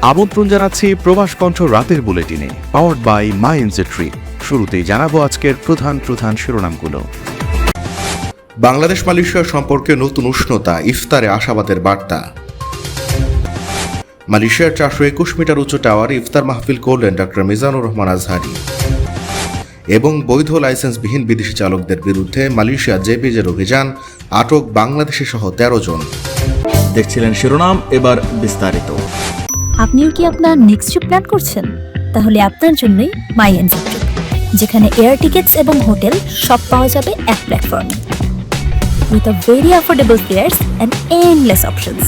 আমন্ত্রণ জানাচ্ছি প্রবাস কণ্ঠ রাতের বুলেটিনে, powered by my NJ trip. শুরুতেই জানাবো আজকের প্রধান শিরোনামগুলো। বাংলাদেশ মালয়েশিয়া সম্পর্কে নতুন উষ্ণতা, ইফতারে আশাবাদের বার্তা। মালয়েশিয়ার 421 মিটার উঁচু টাওয়ারে ইফতার মাহফিল করলেন ডক্টর মিজানুর রহমান আজহারি। এবং বৈধ লাইসেন্সবিহীন বিদেশি চালকদের বিরুদ্ধে মালয়েশিয়া জেপিজের অভিযান, আটক বাংলাদেশি সহ 13 জন। দেখছিলেন শিরোনাম, এবার বিস্তারিত। আপনিও কি আপনার নেক্সট ট্রিপ প্ল্যান করছেন? তাহলে আপনার জন্যই মাই এনজে ট্রিপ, যেখানে এয়ার টিকেটস এবং হোটেল সব পাওয়া যাবে এক প্ল্যাটফর্মে, with a very affordable fares and endless options.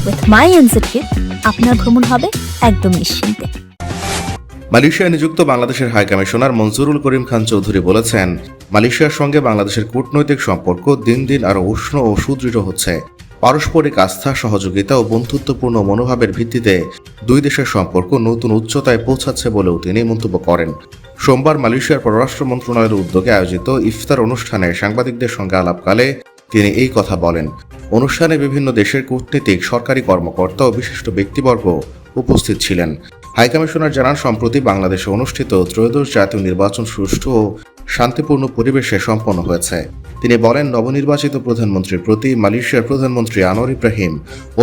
With my NJ trip আপনার ভ্রমণ হবে একদম নিশ্চিন্তে। মালয়েশিয়ায় নিযুক্ত বাংলাদেশের হাই কমিশনার মনজুরুল করিম খান চৌধুরী বলেছেন, মালয়েশিয়ার সঙ্গে বাংলাদেশের কূটনৈতিক সম্পর্ক দিন দিন আরও উষ্ণ ও সুদৃঢ় হচ্ছে। পারস্পরিক আস্থা, সহযোগিতা ও বন্ধুত্বপূর্ণ মনোভাবের ভিত্তিতে দুই দেশের সম্পর্ক নতুন উচ্চতায় পৌঁছাচ্ছে বলেও তিনি মন্তব্য করেন। সোমবার মালয়েশিয়ার পররাষ্ট্র মন্ত্রণালয়ের উদ্যোগে আয়োজিত ইফতার অনুষ্ঠানে সাংবাদিকদের সঙ্গে আলাপকালে তিনি এই কথা বলেন। অনুষ্ঠানে বিভিন্ন দেশের কূটনীতিক, সরকারি কর্মকর্তা ও বিশিষ্ট ব্যক্তিবর্গ উপস্থিত ছিলেন। হাইকমিশনার জানান, সম্প্রতি বাংলাদেশে অনুষ্ঠিত ত্রয়োদশ জাতীয় নির্বাচন সুষ্ঠু ও শান্তিপূর্ণ পরিবেশে সম্পন্ন হয়েছে। তিনি বলেন, নবনির্বাচিত প্রধানমন্ত্রীর প্রতি মালয়েশিয়ার প্রধানমন্ত্রী আনোয়ার ইব্রাহিম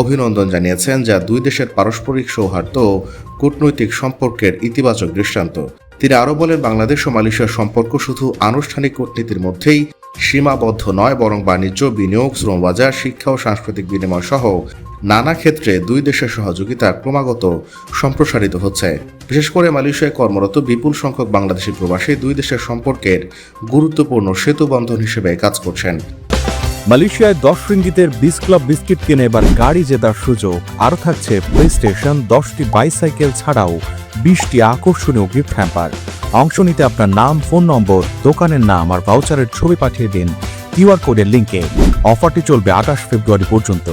অভিনন্দন জানিয়েছেন, যা দুই দেশের পারস্পরিক সৌহার্দ্য ও কূটনৈতিক সম্পর্কের ইতিবাচক দৃষ্টান্ত। তিনি আরও বলেন, বাংলাদেশ ও মালয়েশিয়ার সম্পর্ক শুধু আনুষ্ঠানিক কূটনীতির মধ্যেই সীমাবদ্ধ নয়, বরং বাণিজ্য, বিনিয়োগ, শ্রমবাজার, শিক্ষা ও সাংস্কৃতিক বিনিময় সহ নানা ক্ষেত্রে দুই দেশের সহযোগিতা ক্রমাগত সম্প্রসারিত হচ্ছে। বিশেষ করে মালয়েশিয়ায় কর্মরত বিপুল সংখ্যক বাংলাদেশি প্রবাসী দুই দেশের সম্পর্কের গুরুত্বপূর্ণ সেতুবন্ধন হিসেবে কাজ করছেন। মালয়েশিয়ায় 10 রিঙ্গিতের 20 ক্লাব বিস্কিট কিনে এবার গাড়ি জেতার সুযোগ। আরও থাকছে প্লে স্টেশন, 10টি বাইসাইকেল ছাড়াও 20টি আকর্ষণীয় গিফট হ্যাম্পার। অংশ নিতে আপনার নাম, ফোন নম্বর, দোকানের নাম আর ভাউচারের ছবি পাঠিয়ে দিন কিউআর কোডের লিঙ্কে। অফারটি চলবে 28 ফেব্রুয়ারি পর্যন্ত।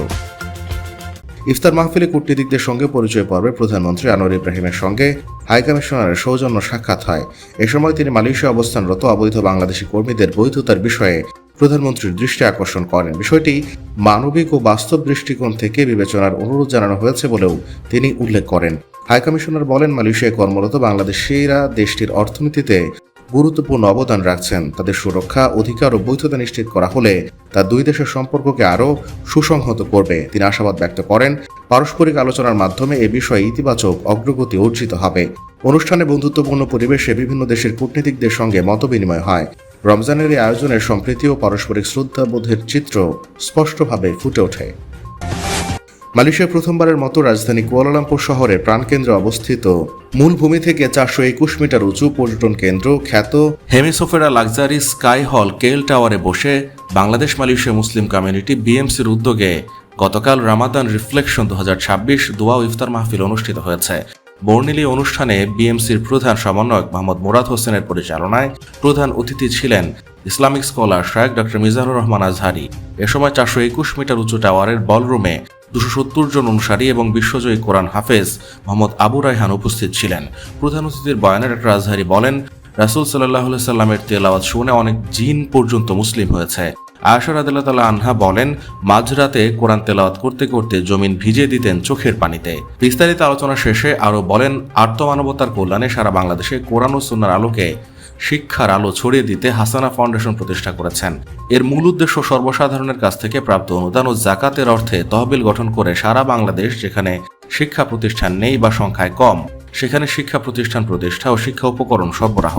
ইফতার মাহফিলে কূটনীতিকদের সঙ্গে পরিচয় পর্বে প্রধানমন্ত্রী আনোয়ার ইব্রাহিমের সঙ্গে হাইকমিশনারের সৌজন্য সাক্ষাৎ হয়। এ সময় তিনি মালয়েশিয়া অবস্থানরত অবৈধ বাংলাদেশি কর্মীদের বৈধতার বিষয়ে প্রধানমন্ত্রীর দৃষ্টি আকর্ষণ করেন। বিষয়টি মানবিক ও বাস্তব দৃষ্টিকোণ থেকে বিবেচনার অনুরোধ জানানো হয়েছে বলেও তিনি উল্লেখ করেন। হাইকমিশনার বলেন, মালয়েশিয়ায় কর্মরত বাংলাদেশিরা দেশটির অর্থনীতিতে গুরুত্বপূর্ণ অবদান রাখছেন। তাদের সুরক্ষা, অধিকার ও বৈধতা নিশ্চিত করা হলে তা দুই দেশের সম্পর্ককে আরও সুসংহত করবে। তিনি আশাবাদ ব্যক্ত করেন, পারস্পরিক আলোচনার মাধ্যমে এ বিষয়ে ইতিবাচক অগ্রগতি অর্জিত হবে। অনুষ্ঠানে বন্ধুত্বপূর্ণ পরিবেশে বিভিন্ন দেশের কূটনীতিকদের সঙ্গে মতবিনিময় হয়। রমজানের এই আয়োজনের সম্প্রীতি ও পারস্পরিক শ্রদ্ধাবোধের চিত্র স্পষ্টভাবে ফুটে ওঠে। মালয়েশিয়ার প্রথমবারের মতো রাজধানী কুয়ালালামপুর শহরের প্রাণকেন্দ্রে অবস্থিত মূল ভূমি থেকে 421 মিটার উঁচু পর্যটন কেন্দ্র খ্যাত হেমিসোফেরা লাক্সারি স্কাই হল কেল টাওয়ারে বসে বাংলাদেশ মালয়েশিয়া মুসলিম কমিউনিটি বিএমসির উদ্যোগে গতকাল রামাদান রিফ্লেকশন 2026 দোয়া ও ইফতার মাহফিল অনুষ্ঠিত হয়েছে। বর্ণিলী অনুষ্ঠানে বিএমসির প্রধান সমন্বয়ক মোহাম্মদ মুরাদ হোসেনের পরিচালনায় প্রধান অতিথি ছিলেন ইসলামিক স্কলার শায়েখ ডক্টর মিজানুর রহমান আজহারি। এ সময় 421 মিটার উঁচু টাওয়ারের বলরুমে 270 জন অনুসারী এবং বিশ্বজয়ী কোরআন হাফেজ মোহাম্মদ আবু রায়হান উপস্থিত ছিলেন। প্রধান অতিথির বয়ানে ডক্টর আজহারি বলেন, রাসূল সাল্লাল্লাহু আলাইহি সাল্লামের তেলাওয়াত শুনে অনেক জিন পর্যন্ত মুসলিম হয়েছে। আয়েশা রাদিয়াল্লাহু তাআলা আনহা বলেন, মাঝরাতে কোরআন তেলাওয়াত করতে করতে জমিন ভিজিয়ে দিতেন চোখের পানিতে। বিস্তারিত আলোচনা শেষে আরও বলেন, আর্তমানবতার কল্যাণে সারা বাংলাদেশে কোরআন ও সুন্নাহর আলোকে শিক্ষার আলো ছড়িয়ে দিতে হাসানা ফাউন্ডেশন প্রতিষ্ঠা করেছেন। এর মূল উদ্দেশ্য সর্বসাধারণের কাছ থেকে প্রাপ্ত অনুদান ও জাকাতের অর্থে তহবিল গঠন করে সারা বাংলাদেশ যেখানে শিক্ষা প্রতিষ্ঠান নেই বা সংখ্যায় কম, সেখানে শিক্ষা প্রতিষ্ঠান প্রতিষ্ঠা ও শিক্ষা উপকরণ সরবরাহ,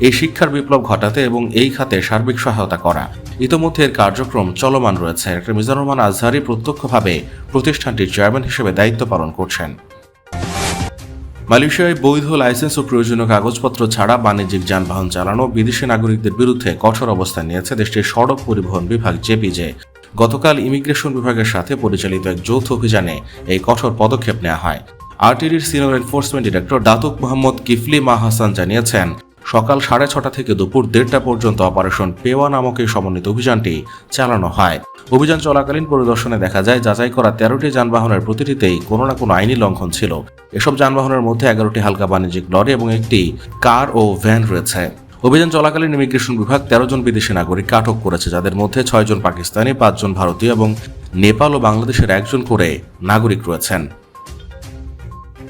এই শিক্ষার বিপ্লব ঘটাতে এবং এই খাতে সার্বিক সহায়তা করা। ইতোমধ্যে এর কার্যক্রম চলমান রয়েছে। ডক্টর মিজানুর রহমান আজহারি প্রত্যক্ষভাবে প্রতিষ্ঠানটির চেয়ারম্যান হিসেবে দায়িত্ব পালন করছেন। মালয়েশিয়ায় বৈধ লাইসেন্স ও প্রয়োজনীয় কাগজপত্র ছাড়া বাণিজ্যিক যানবাহন চালানো বিদেশি নাগরিকদের বিরুদ্ধে কঠোর অবস্থান নিয়েছে দেশটির সড়ক পরিবহন বিভাগ জেপিজে। গতকাল ইমিগ্রেশন বিভাগের সাথে পরিচালিত এক যৌথ অভিযানে এই কঠোর পদক্ষেপ নেওয়া হয়। আরটিডির senior enforcement director Datuk Mohammad Kifli Ma Hasan জানিয়েছেন, সকাল 6:30 থেকে দুপুর 1:30 পর্যন্ত অপারেশন পেওয়া নামক এই সমন্বিত অভিযানটি চালানো হয়। অভিযান চলাকালীন পরিদর্শনে দেখা যায়, যাচাই করা 13টি যানবাহনের প্রতিটিতেই কোনো না কোনো আইনি লঙ্ঘন ছিল। এসব যানবাহনের মধ্যে 11টি হালকা বাণিজ্যিক লরি এবং একটি কার ও ভ্যান রয়েছে। অভিযান চলাকালীন ইমিগ্রেশন বিভাগ 13 জন বিদেশি নাগরিক আটক করেছে, যাদের মধ্যে 6 জন পাকিস্তানি, 5 জন ভারতীয় এবং নেপাল ও বাংলাদেশের 1 জন করে নাগরিক রয়েছেন।